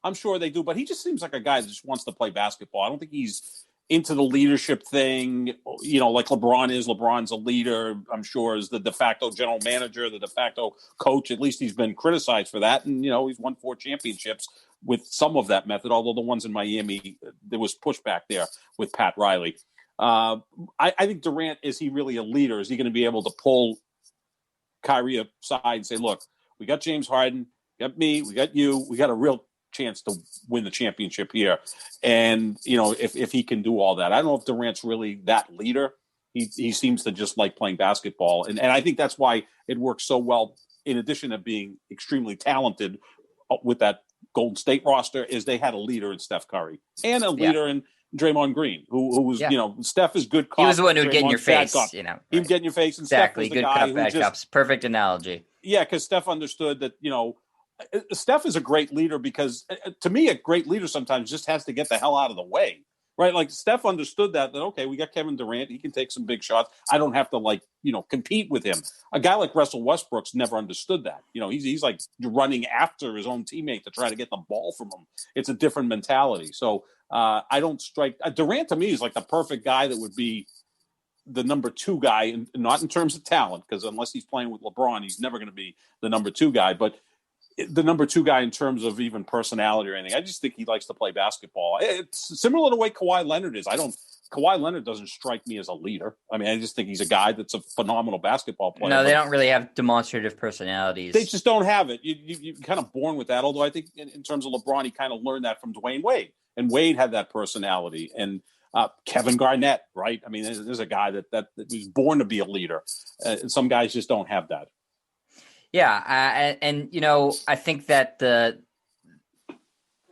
I'm sure they do, but he just seems like a guy that just wants to play basketball. I don't think he's into the leadership thing, like LeBron is. LeBron's a leader, I'm sure, is the de facto general manager, the de facto coach. At least he's been criticized for that. And, he's won 4 championships with some of that method, although the ones in Miami, there was pushback there with Pat Riley. I think Durant, is he really a leader? Is he going to be able to pull Kyrie aside and say, look, we got James Harden, we got me, we got you, we got a real chance to win the championship here. And, if he can do all that, I don't know if Durant's really that leader. He seems to just like playing basketball. And I think that's why it works so well, in addition to being extremely talented with that Golden State roster, is they had a leader in Steph Curry and a leader in Draymond Green, who was, Steph is good cop. He was the one who'd get in your face, right. He'd get in your face. And exactly. Steph was the good guy cup, bad cups. Perfect analogy. Yeah, because Steph understood that, Steph is a great leader because, to me, a great leader sometimes just has to get the hell out of the way, right? Like, Steph understood that, okay, we got Kevin Durant. He can take some big shots. I don't have to, compete with him. A guy like Russell Westbrook's never understood that. He's like running after his own teammate to try to get the ball from him. It's a different mentality. So I don't strike – Durant, to me, is like the perfect guy that would be the number two guy, and not in terms of talent, because unless he's playing with LeBron, he's never going to be the number two guy, but the number two guy in terms of even personality or anything. I just think he likes to play basketball. It's similar to the way Kawhi Leonard is. Kawhi Leonard doesn't strike me as a leader. I mean, I just think he's a guy that's a phenomenal basketball player. No, they don't really have demonstrative personalities. They just don't have it. You're kind of born with that. Although I think in terms of LeBron, he kind of learned that from Dwayne Wade. And Wade had that personality. And Kevin Garnett, right? I mean, there's a guy that was born to be a leader. And some guys just don't have that. Yeah, and I think that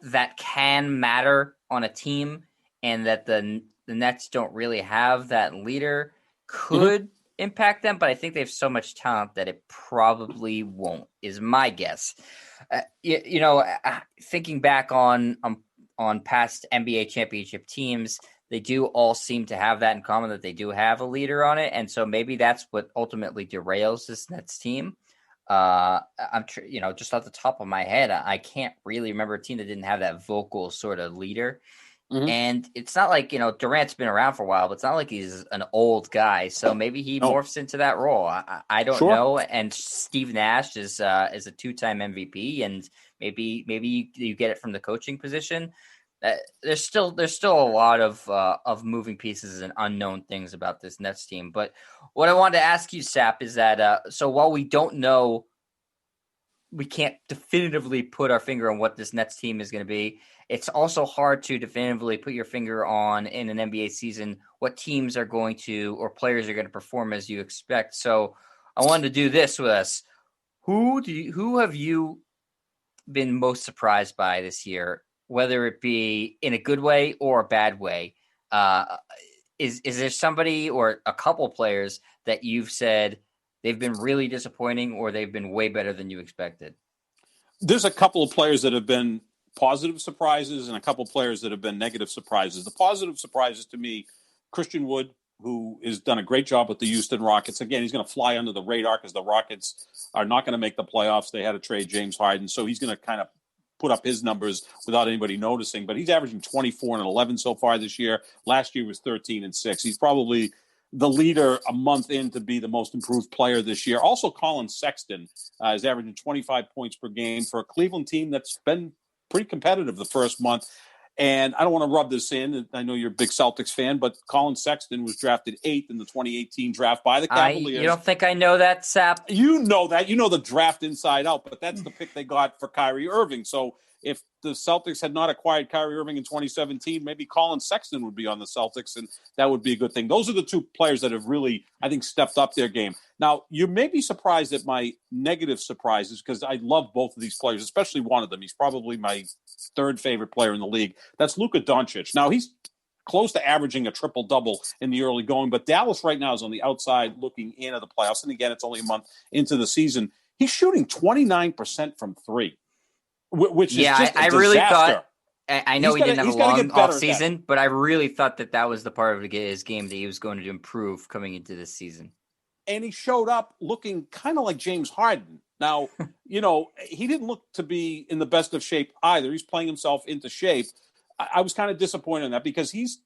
that can matter on a team, and that the Nets don't really have that leader could impact them, but I think they have so much talent that it probably won't, is my guess. Thinking back on past NBA championship teams, they do all seem to have that in common, that they do have a leader on it, and so maybe that's what ultimately derails this Nets team. Just off the top of my head, I can't really remember a team that didn't have that vocal sort of leader. And it's not like, Durant's been around for a while, but it's not like he's an old guy. So maybe he morphs into that role. I don't know. And Steve Nash is a 2-time MVP, and maybe you get it from the coaching position. There's still a lot of moving pieces and unknown things about this Nets team. But what I wanted to ask you, Sap, is that so while we don't know, we can't definitively put our finger on what this Nets team is going to be. It's also hard to definitively put your finger on in an NBA season what teams are going to, or players are going to perform as you expect. So I wanted to do this with us. Who have you been most surprised by this year, whether it be in a good way or a bad way? Is there somebody or a couple players that you've said they've been really disappointing, or they've been way better than you expected? There's a couple of players that have been positive surprises and a couple of players that have been negative surprises. The positive surprises to me, Christian Wood, who has done a great job with the Houston Rockets. Again, he's going to fly under the radar because the Rockets are not going to make the playoffs. They had to trade James Harden, so he's going to kind of put up his numbers without anybody noticing. But he's averaging 24 and 11 so far this year. Last year was 13 and 6. He's probably the leader a month in to be the most improved player this year. Also, Colin Sexton is averaging 25 points per game for a Cleveland team that's been pretty competitive the first month. And I don't want to rub this in. I know you're a big Celtics fan, but Colin Sexton was drafted 8th in the 2018 draft by the Cavaliers. You don't think I know that, Sap? You know that. You know the draft inside out, but that's the pick they got for Kyrie Irving. So if the Celtics had not acquired Kyrie Irving in 2017, maybe Colin Sexton would be on the Celtics, and that would be a good thing. Those are the two players that have really, I think, stepped up their game. Now, you may be surprised at my negative surprises because I love both of these players, especially one of them. He's probably my third favorite player in the league. That's Luca Doncic. Now, he's close to averaging a triple-double in the early going, but Dallas right now is on the outside looking in at the playoffs. And again, it's only a month into the season. He's shooting 29% from three. Which is just a really disaster. thought. I know he didn't have a long off season, but I really thought that was the part of his game that he was going to improve coming into this season. And he showed up looking kind of like James Harden. Now, he didn't look to be in the best of shape either. He's playing himself into shape. I was kind of disappointed in that because he's,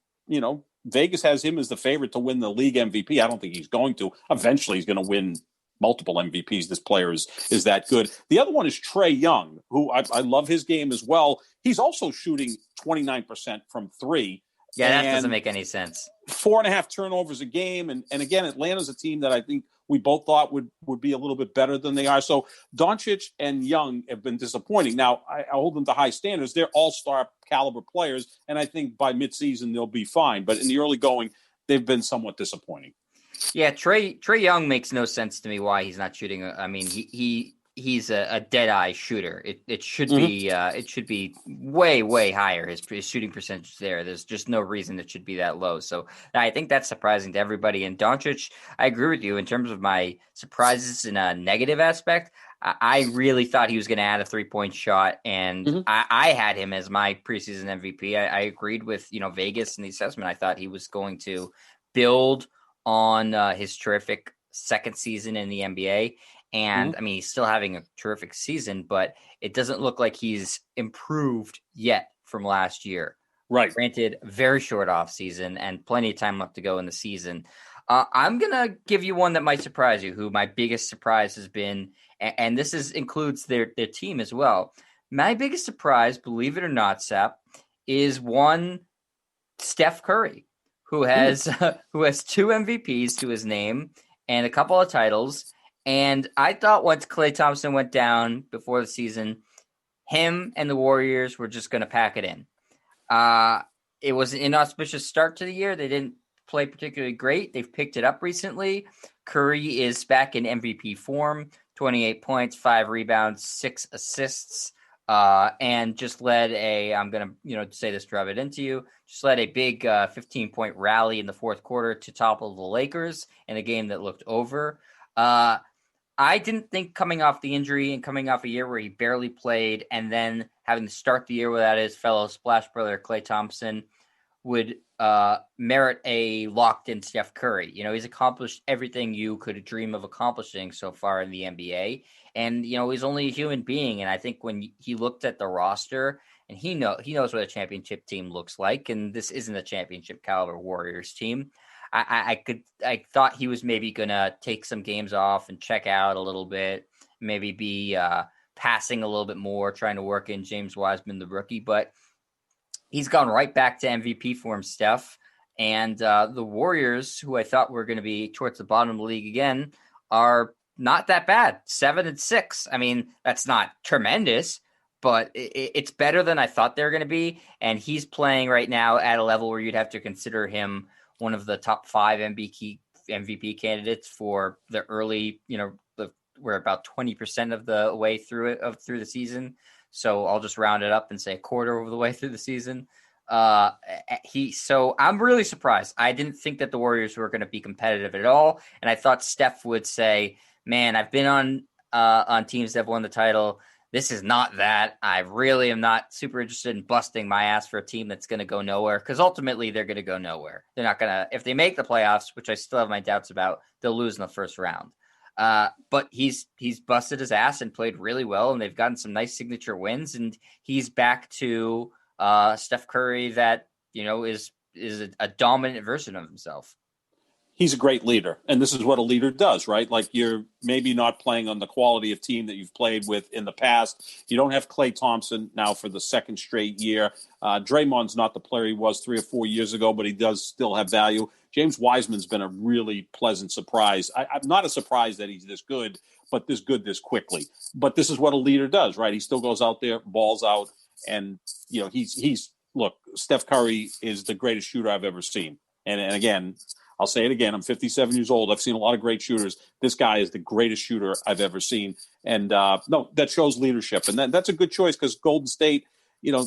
Vegas has him as the favorite to win the league MVP. I don't think he's going to. Eventually, he's going to win multiple MVPs. This player is that good. The other one is Trae Young, who I love his game as well. He's also shooting 29% from three. Yeah, that doesn't make any sense. 4.5 turnovers a game. And again, Atlanta's a team that I think we both thought would be a little bit better than they are. So Doncic and Young have been disappointing. Now, I hold them to high standards. They're all-star caliber players, and I think by midseason they'll be fine. But in the early going, they've been somewhat disappointing. Yeah, Trae Young makes no sense to me why he's not shooting. I mean, he's a dead eye shooter. It should be way higher. His shooting percentage there. There's just no reason it should be that low. So I think that's surprising to everybody. And Doncic, I agree with you in terms of my surprises in a negative aspect. I really thought he was going to add a 3-point shot, and I had him as my preseason MVP. I agreed with Vegas in the assessment. I thought he was going to build on his terrific second season in the NBA. And I mean, he's still having a terrific season, but it doesn't look like he's improved yet from last year. Right. Granted, very short off season and plenty of time left to go in the season. I'm going to give you one that might surprise you, who my biggest surprise has been, and this includes their team as well. My biggest surprise, believe it or not, Sap, is one Steph Curry, who has who has 2 MVPs to his name and a couple of titles. And I thought once Klay Thompson went down before the season, him and the Warriors were just going to pack it in. It was an inauspicious start to the year. They didn't play particularly great. They've picked it up recently. Curry is back in MVP form, 28 points, 5 rebounds, 6 assists, and just led I'm going to say this, drive it into you, just led a big 15-point rally in the fourth quarter to topple the Lakers in a game that looked over. I didn't think coming off the injury and coming off a year where he barely played and then having to start the year without his fellow splash brother, Klay Thompson, would merit a locked-in Steph Curry. He's accomplished everything you could dream of accomplishing so far in the NBA. And, he's only a human being. And I think when he looked at the roster, and he knows what a championship team looks like, and this isn't a championship caliber Warriors team, I thought he was maybe going to take some games off and check out a little bit, maybe be passing a little bit more, trying to work in James Wiseman, the rookie. But he's gone right back to MVP form, Steph. And the Warriors, who I thought were going to be towards the bottom of the league again, are not that bad. 7-6. I mean, that's not tremendous, but it's better than I thought they were going to be. And he's playing right now at a level where you'd have to consider him one of the top 5 MVP candidates for the early, we're about 20% of the way through the season. So I'll just round it up and say a quarter of the way through the season. So I'm really surprised. I didn't think that the Warriors were going to be competitive at all. And I thought Steph would say, man, I've been on teams that have won the title. This is not that. I really am not super interested in busting my ass for a team that's going to go nowhere, because ultimately they're going to go nowhere. They're not going to, if they make the playoffs, which I still have my doubts about, they'll lose in the first round. But he's busted his ass and played really well, and they've gotten some nice signature wins, and he's back to Steph Curry that, is a dominant version of himself. He's a great leader, and this is what a leader does, right? Like, you're maybe not playing on the quality of team that you've played with in the past. You don't have Klay Thompson now for the second straight year. Draymond's not the player he was 3 or 4 years ago, but he does still have value. James Wiseman's been a really pleasant surprise. I'm not a surprise that he's this good, but this quickly. But this is what a leader does, right? He still goes out there, balls out, and he's look, Steph Curry is the greatest shooter I've ever seen. And again, I'll say it again. I'm 57 years old. I've seen a lot of great shooters. This guy is the greatest shooter I've ever seen. And no, that shows leadership. And that's a good choice, because Golden State,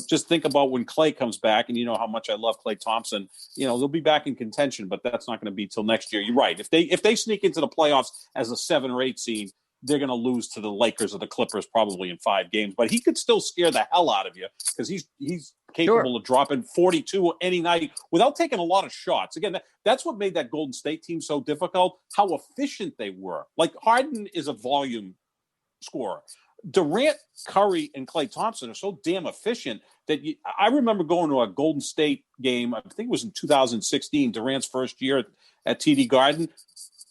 just think about when Klay comes back, and you know how much I love Klay Thompson. They'll be back in contention, but that's not going to be till next year. You're right. If they sneak into the playoffs as a 7 or 8 seed, they're going to lose to the Lakers or the Clippers probably in 5 games. But he could still scare the hell out of you, because he's capable of dropping 42 any night without taking a lot of shots. Again, that's what made that Golden State team so difficult, how efficient they were. Like, Harden is a volume scorer. Durant, Curry, and Klay Thompson are so damn efficient that I remember going to a Golden State game, I think it was in 2016, Durant's first year at TD Garden,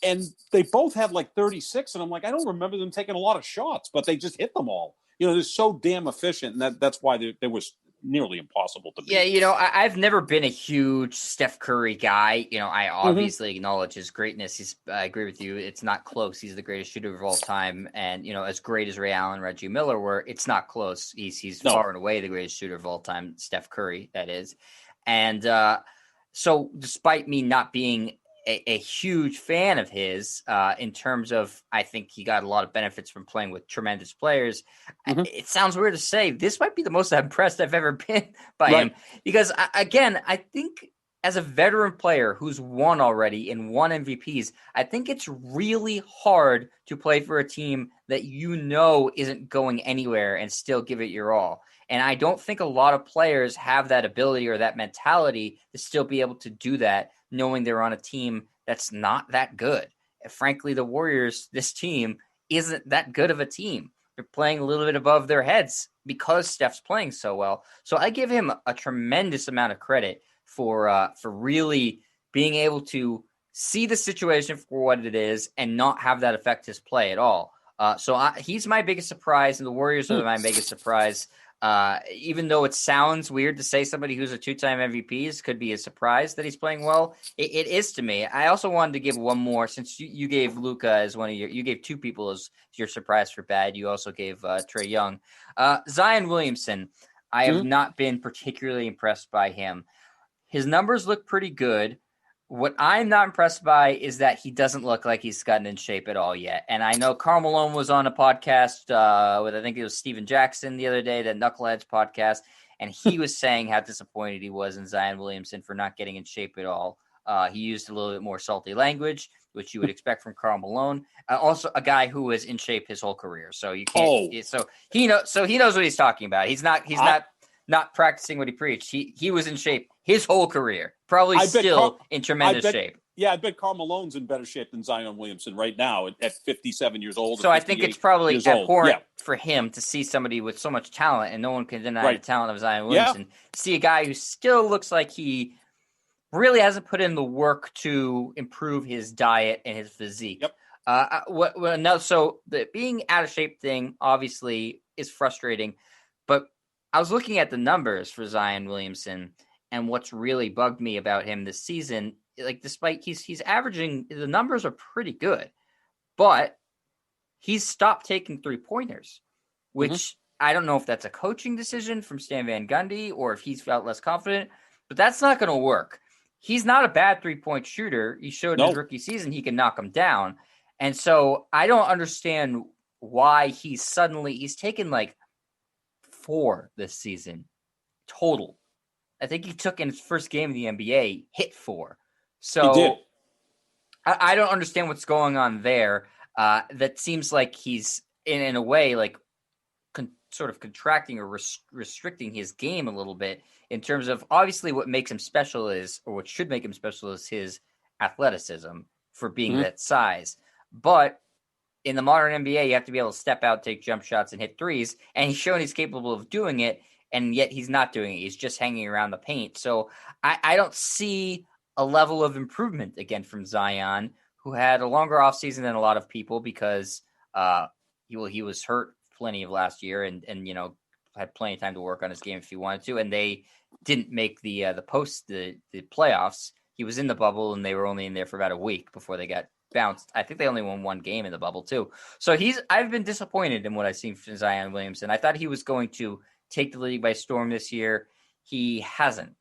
and they both had like 36, and I'm like, I don't remember them taking a lot of shots, but they just hit them all. They're so damn efficient, and that's why they was nearly impossible to beat. Yeah, I've never been a huge Steph Curry guy. I obviously acknowledge his greatness. I agree with you. It's not close. He's the greatest shooter of all time. And, as great as Ray Allen and Reggie Miller were, it's not close. He's far and away the greatest shooter of all time, Steph Curry, that is. And so despite me not being a huge fan of his in terms of, I think he got a lot of benefits from playing with tremendous players. It sounds weird to say, this might be the most impressed I've ever been by him, because I think as a veteran player who's won already and won MVPs, I think it's really hard to play for a team that isn't going anywhere and still give it your all. And I don't think a lot of players have that ability or that mentality to still be able to do that, knowing they're on a team that's not that good. Frankly, the Warriors, this team, isn't that good of a team. They're playing a little bit above their heads because Steph's playing so well. So I give him a tremendous amount of credit for really being able to see the situation for what it is and not have that affect his play at all. He's my biggest surprise, and the Warriors are my biggest surprise. Even though it sounds weird to say somebody who's a two-time MVPs could be a surprise that he's playing well, it is to me. I also wanted to give one more, since you gave Luca as you gave two people as your surprise for bad. You also gave Trae Young. Zion Williamson, I have not been particularly impressed by him. His numbers look pretty good. What I'm not impressed by is that he doesn't look like he's gotten in shape at all yet. And I know Karl Malone was on a podcast with, I think it was Steven Jackson the other day, that Knuckleheads podcast, and he was saying how disappointed he was in Zion Williamson for not getting in shape at all. He used a little bit more salty language, which you would expect from Karl Malone. Also, a guy who was in shape his whole career, so you can't. So he knows what he's talking about. He's not practicing what he preached. He was in shape his whole career, probably still in tremendous shape. Yeah, I bet Karl Malone's in better shape than Zion Williamson right now at 57 years old. So I think it's probably abhorrent for him to see somebody with so much talent, and no one can deny the talent of Zion Williamson. See a guy who still looks like he really hasn't put in the work to improve his diet and his physique. So the being out of shape thing obviously is frustrating, but I was looking at the numbers for Zion Williamson, and what's really bugged me about him this season, like despite he's averaging, the numbers are pretty good, but he's stopped taking 3-pointers, which I don't know if that's a coaching decision from Stan Van Gundy or if he's felt less confident, but that's not going to work. He's not a bad 3-point shooter. He showed in his rookie season he can knock them down. And so I don't understand why he's taken like 4 this season total. I think he took in his first game in the NBA, hit 4. So he did. I don't understand what's going on there. That seems like he's in a way like sort of contracting or restricting his game a little bit in terms of obviously what makes him special is, or what should make him special is his athleticism for being that size. But in the modern NBA, you have to be able to step out, take jump shots, and hit threes. And he's shown he's capable of doing it, and yet he's not doing it. He's just hanging around the paint. So I don't see a level of improvement again from Zion, who had a longer offseason than a lot of people because he was hurt plenty of last year and had plenty of time to work on his game if he wanted to. And they didn't make the playoffs. He was in the bubble, and they were only in there for about a week before they got bounced. I think they only won 1 game in the bubble too. So I've been disappointed in what I've seen from Zion Williamson. I thought he was going to take the league by storm this year. He hasn't.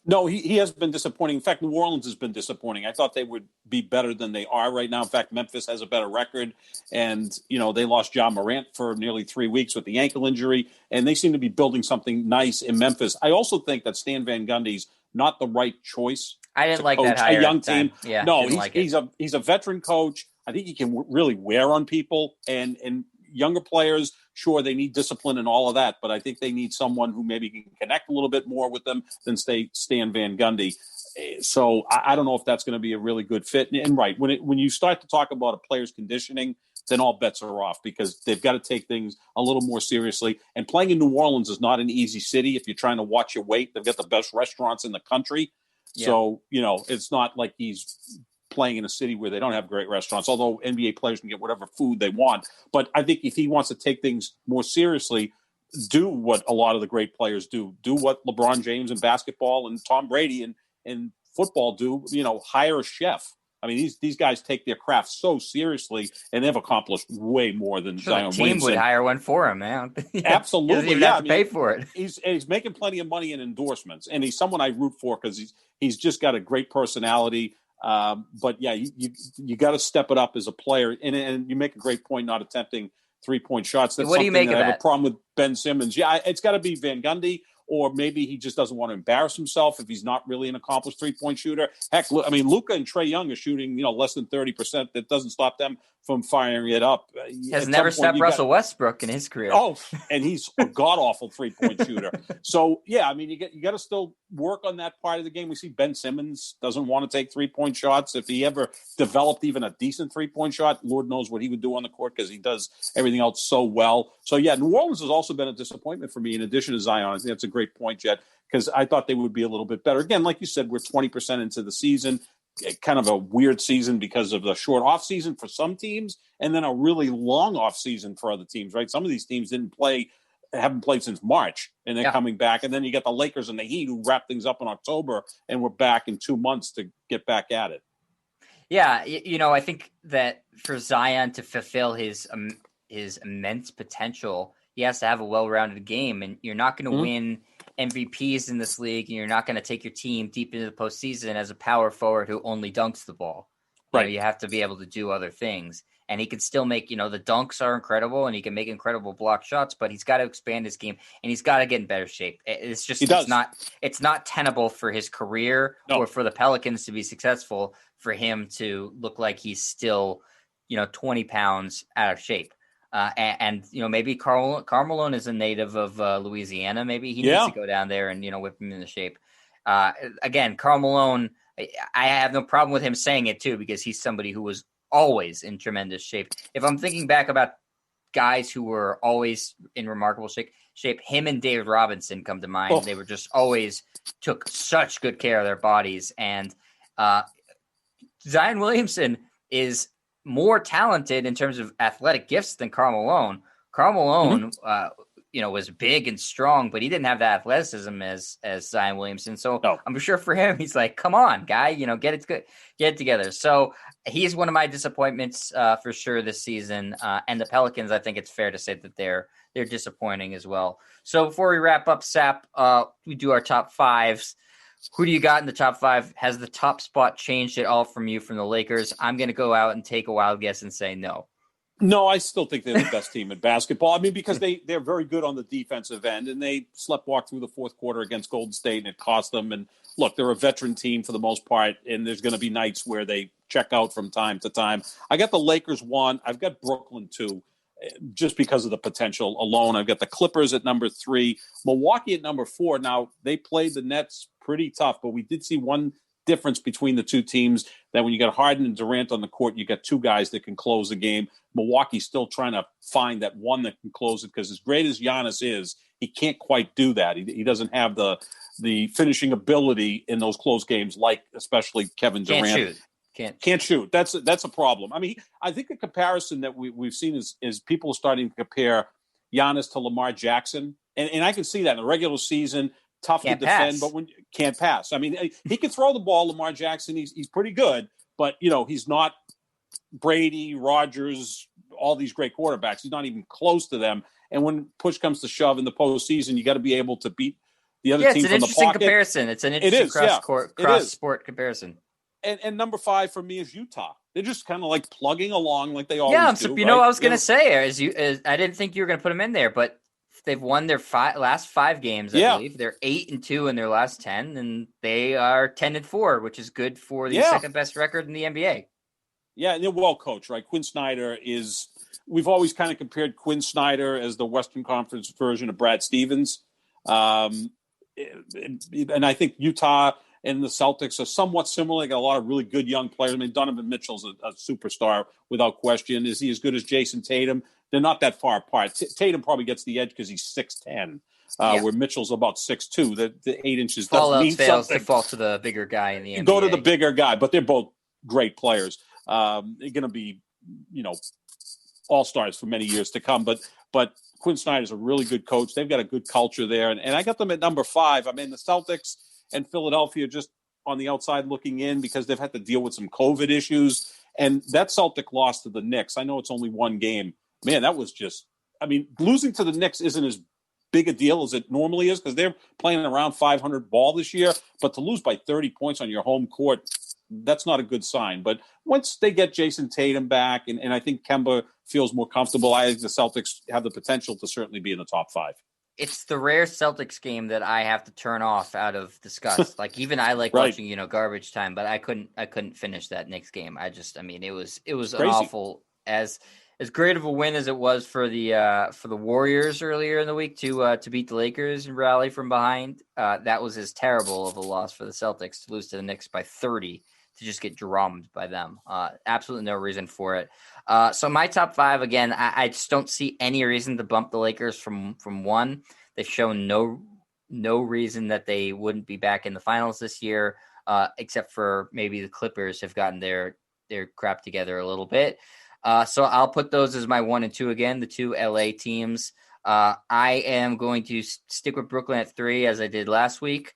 No, he has been disappointing. In fact, New Orleans has been disappointing. I thought they would be better than they are right now. In fact, Memphis has a better record. And, they lost Ja Morant for nearly 3 weeks with the ankle injury. And they seem to be building something nice in Memphis. I also think that Stan Van Gundy's not the right choice. I didn't like that hire. A young team. Yeah, no, he's a veteran coach. I think he can really wear on people. And younger players, sure, they need discipline and all of that, but I think they need someone who maybe can connect a little bit more with them than Stan Van Gundy. So I don't know if that's going to be a really good fit. And right, when you start to talk about a player's conditioning, then all bets are off because they've got to take things a little more seriously. And playing in New Orleans is not an easy city if you're trying to watch your weight. They've got the best restaurants in the country. Yeah. So, it's not like he's playing in a city where they don't have great restaurants, although NBA players can get whatever food they want. But I think if he wants to take things more seriously, do what a lot of the great players do. Do what LeBron James in basketball and Tom Brady in football do, hire a chef. I mean, these guys take their craft so seriously, and they've accomplished way more than Zion Williamson. Williamson. Would hire one for him, man. Absolutely, he doesn't even have to pay for it. He's making plenty of money in endorsements, and he's someone I root for because he's just got a great personality. But yeah, you got to step it up as a player, and you make a great point not attempting 3-point shots. That's what do you make of that? I have a problem with Ben Simmons. Yeah, it's got to be Van Gundy. Or maybe he just doesn't want to embarrass himself if he's not really an accomplished 3-point shooter. Heck, I mean, Luca and Trae Young are shooting, less than 30%. That doesn't stop them from firing it up. Has never stopped Russell Westbrook in his career. Oh, and he's a god-awful 3-point shooter. So, yeah, I mean, you got to still work on that part of the game. We see Ben Simmons doesn't want to take 3-point shots. If he ever developed even a decent 3-point shot, Lord knows what he would do on the court because he does everything else so well. So, yeah, New Orleans has also been a disappointment for me in addition to Zion. I think that's a great point, Jet, because I thought they would be a little bit better. Again, like you said, we're 20% into the season. kind of a weird season because of the short off season for some teams, and then a really long off season for other teams. Right? Some of these teams haven't played since March, and they're coming back. And then you get the Lakers and the Heat who wrap things up in October, and we're back in 2 months to get back at it. Yeah, I think that for Zion to fulfill his immense potential, he has to have a well-rounded game, and you're not going to win MVPs in this league, and you're not going to take your team deep into the postseason as a power forward who only dunks the ball. Right. You have to be able to do other things. And he can still make, the dunks are incredible, and he can make incredible block shots, but he's got to expand his game, and he's got to get in better shape. It's just it's not tenable for his career or for the Pelicans to be successful for him to look like he's still, 20 pounds out of shape. And maybe Karl Malone is a native of Louisiana. Maybe he needs to go down there and, whip him into shape. Again, Karl Malone, I have no problem with him saying it too, because he's somebody who was always in tremendous shape. If I'm thinking back about guys who were always in remarkable shape, him and David Robinson come to mind. They were just always took such good care of their bodies. And Zion Williamson is more talented in terms of athletic gifts than Karl Malone. Karl Malone, was big and strong, but he didn't have that athleticism as Zion Williamson. So I'm sure for him, he's like, come on, guy, get it together. So he's one of my disappointments for sure this season. And the Pelicans, I think it's fair to say that they're disappointing as well. So before we wrap up, Sap, we do our top fives. Who do you got in the top five? Has the top spot changed at all from the Lakers? I'm going to go out and take a wild guess and say no. No, I still think they're the best team in basketball. I mean, because they're very good on the defensive end, and they sleptwalked through the fourth quarter against Golden State, and it cost them. And look, they're a veteran team for the most part, and there's going to be nights where they check out from time to time. I got the Lakers 1. I've got Brooklyn 2, just because of the potential alone. I've got the Clippers at number 3, Milwaukee at number 4. Now, they played the Nets pretty tough, but we did see one difference between the two teams, that when you got Harden and Durant on the court, you got two guys that can close the game. Milwaukee's still trying to find that one that can close it, because as great as Giannis is, he can't quite do that. He doesn't have the finishing ability in those close games, like especially Kevin Durant. Can't shoot. That's a problem. I mean, I think the comparison that we've seen is people starting to compare Giannis to Lamar Jackson, and I can see that in the regular season. Tough to defend, but when can't pass. I mean, he can throw the ball. Lamar Jackson, he's pretty good, but he's not Brady, Rodgers, all these great quarterbacks. He's not even close to them. And when push comes to shove in the postseason, you got to be able to beat the other team from the pocket. It's an interesting comparison. It's an interesting cross-sport comparison. And number 5 for me is Utah. They're just kind of like plugging along like they always do. I was going to say, I didn't think you were going to put them in there, but they've won their last 5 games, I believe. They're 8-2 in their last 10, and they are 10-4, which is good for the second best record in the NBA. Yeah, and they're well coached, right? Quinn Snyder we've always kind of compared Quinn Snyder as the Western Conference version of Brad Stevens. And I think Utah and the Celtics are somewhat similar. They got a lot of really good young players. I mean, Donovan Mitchell's a superstar without question. Is he as good as Jason Tatum? They're not that far apart. Tatum probably gets the edge because he's 6'10", where Mitchell's about 6'2". The 8 inches doesn't mean something. To fall to the bigger guy in the NBA. Go to the bigger guy, but they're both great players. They're going to be, all-stars for many years to come. But Quinn Snyder's a really good coach. They've got a good culture there. And I got them at number 5. I mean, the Celtics and Philadelphia just on the outside looking in because they've had to deal with some COVID issues. And that Celtic loss to the Knicks, I know it's only one game. Man, that was losing to the Knicks isn't as big a deal as it normally is because they're playing around 500 ball this year. But to lose by 30 points on your home court, that's not a good sign. But once they get Jason Tatum back, and I think Kemba feels more comfortable, I think the Celtics have the potential to certainly be in the top 5. It's the rare Celtics game that I have to turn off out of disgust. Like even I like watching, garbage time, but I couldn't finish that Knicks game. It was an awful as great of a win as it was for the Warriors earlier in the week to beat the Lakers and rally from behind. That was as terrible of a loss for the Celtics to lose to the Knicks by 30. To just get drummed by them. Absolutely no reason for it. So my top 5, again, I just don't see any reason to bump the Lakers from 1. They've shown no reason that they wouldn't be back in the finals this year. except for maybe the Clippers have gotten their crap together a little bit. So I'll put those as my 1 and 2 again, the two LA teams. I am going to stick with Brooklyn at 3 as I did last week.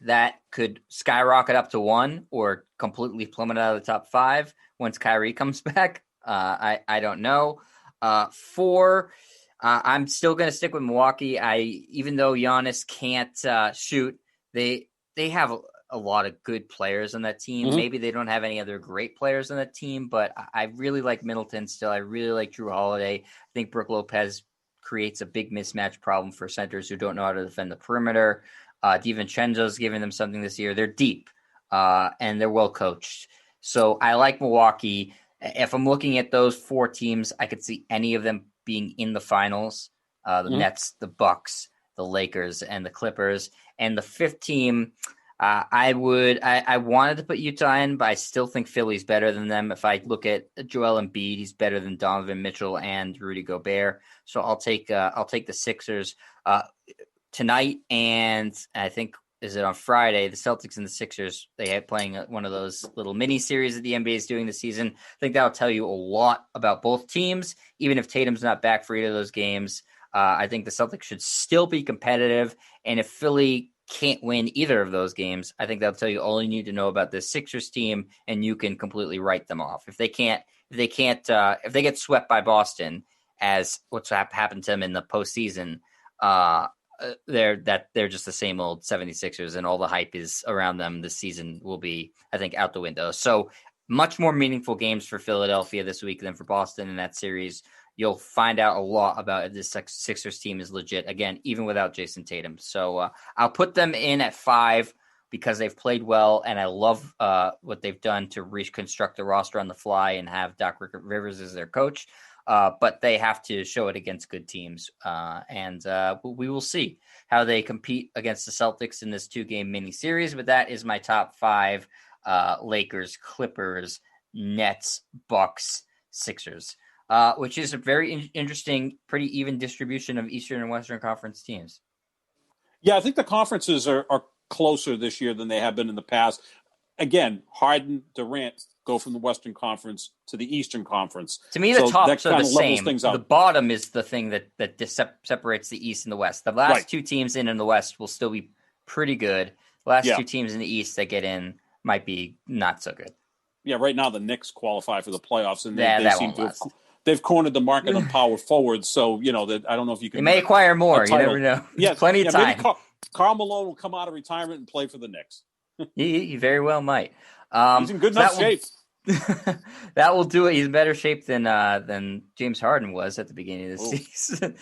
That could skyrocket up to 1 or completely plummet out of the top 5 once Kyrie comes back. I don't know. 4, I'm still going to stick with Milwaukee. Even though Giannis can't shoot, they have a lot of good players on that team. Mm-hmm. Maybe they don't have any other great players on that team, but I really like Middleton still. I really like Drew Holiday. I think Brook Lopez creates a big mismatch problem for centers who don't know how to defend the perimeter. DiVincenzo's giving them something this year. They're deep and they're well coached. So I like Milwaukee. If I'm looking at those 4 teams, I could see any of them being in the finals. The Nets, the Bucks, the Lakers, and the Clippers. And the 5th team, I wanted to put Utah in, but I still think Philly's better than them. If I look at Joel Embiid, he's better than Donovan Mitchell and Rudy Gobert. So I'll take the Sixers tonight, and I think is it on Friday? The Celtics and the Sixers, they had playing one of those little mini series that the NBA is doing this season. I think that'll tell you a lot about both teams, even if Tatum's not back for either of those games. I think the Celtics should still be competitive, and if Philly can't win either of those games, I think that'll tell you all you need to know about the Sixers team, and you can completely write them off. If they get swept by Boston, as what's happened to them in the postseason, they're just the same old 76ers, and all the hype is around them this season will be, I think, out the window. So much more meaningful games for Philadelphia this week than for Boston in that series. You'll find out a lot about if this Sixers team is legit, again, even without Jason Tatum. So I'll put them in at 5 because they've played well, and I love what they've done to reconstruct the roster on the fly and have Doc Rivers as their coach. But they have to show it against good teams. And we will see how they compete against the Celtics in this 2-game mini series. But that is my top 5, Lakers, Clippers, Nets, Bucks, Sixers, which is a very interesting, pretty even distribution of Eastern and Western Conference teams. Yeah, I think the conferences are closer this year than they have been in the past. Again, Harden, Durant go from the Western Conference to the Eastern Conference. To me, the tops are the same. The bottom is the thing that separates the East and the West. The last 2 teams in the West will still be pretty good. The last 2 teams in the East that get in might be not so good. Yeah, right now the Knicks qualify for the playoffs, and they seem to have, they've cornered the market on power forwards. So I don't know if you can. They may acquire more. You never know. There's plenty of time. Maybe Karl Malone will come out of retirement and play for the Knicks. He very well might. He's in good enough shape. That will do it. He's in better shape than James Harden was at the beginning of the season.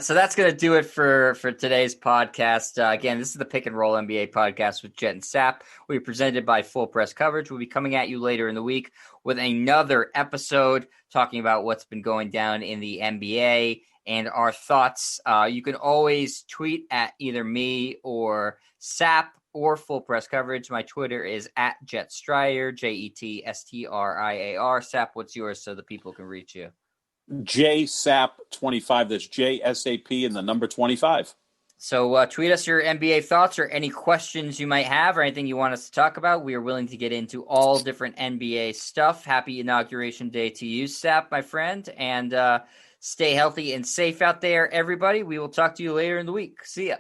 So that's going to do it for today's podcast. Again, this is the Pick and Roll NBA podcast with Jet and Sap. We're presented by Full Press Coverage. We'll be coming at you later in the week with another episode talking about what's been going down in the NBA and our thoughts. You can always tweet at either me or Sap or Full Press Coverage. My Twitter is at JetStriar, JETSTRIAR. Sap, what's yours so the people can reach you? JSAP25. That's JSAP and the number 25. So tweet us your NBA thoughts or any questions you might have or anything you want us to talk about. We are willing to get into all different NBA stuff. Happy Inauguration Day to you, Sap, my friend. And stay healthy and safe out there, everybody. We will talk to you later in the week. See ya.